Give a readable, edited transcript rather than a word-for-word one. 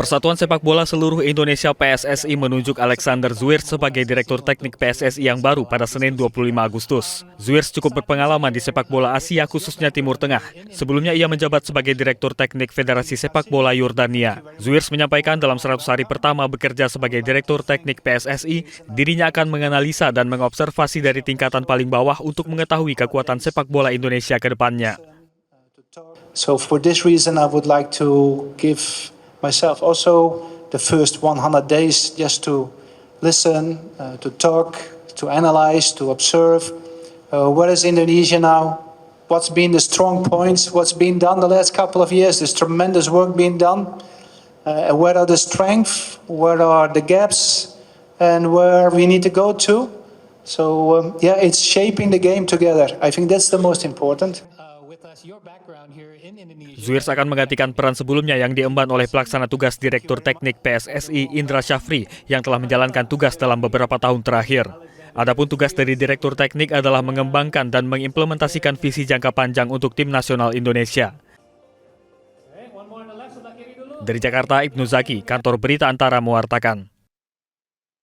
Persatuan Sepak Bola Seluruh Indonesia PSSI menunjuk Alexander Zuirs sebagai Direktur Teknik PSSI yang baru pada Senin 25 Agustus. Zuirs cukup berpengalaman di sepak bola Asia khususnya Timur Tengah. Sebelumnya ia menjabat sebagai Direktur Teknik Federasi Sepak Bola Yordania. Zuirs menyampaikan dalam 100 hari pertama bekerja sebagai Direktur Teknik PSSI, dirinya akan menganalisa dan mengobservasi dari tingkatan paling bawah untuk mengetahui kekuatan sepak bola Indonesia ke depannya. So for this reason I would like to give myself also the first 100 days just to listen, to talk, to analyze, to observe. Where is Indonesia now? What's been the strong points? What's been done the last couple of years? There's tremendous work being done. Where are the strengths? Where are the gaps? And where we need to go to? So it's shaping the game together. I think that's the most important. Zuirs akan menggantikan peran sebelumnya yang diemban oleh pelaksana tugas Direktur Teknik PSSI Indra Syafri yang telah menjalankan tugas dalam beberapa tahun terakhir. Adapun tugas dari Direktur Teknik adalah mengembangkan dan mengimplementasikan visi jangka panjang untuk tim nasional Indonesia. Dari Jakarta, Ibnu Zaki, Kantor Berita Antara mewartakan.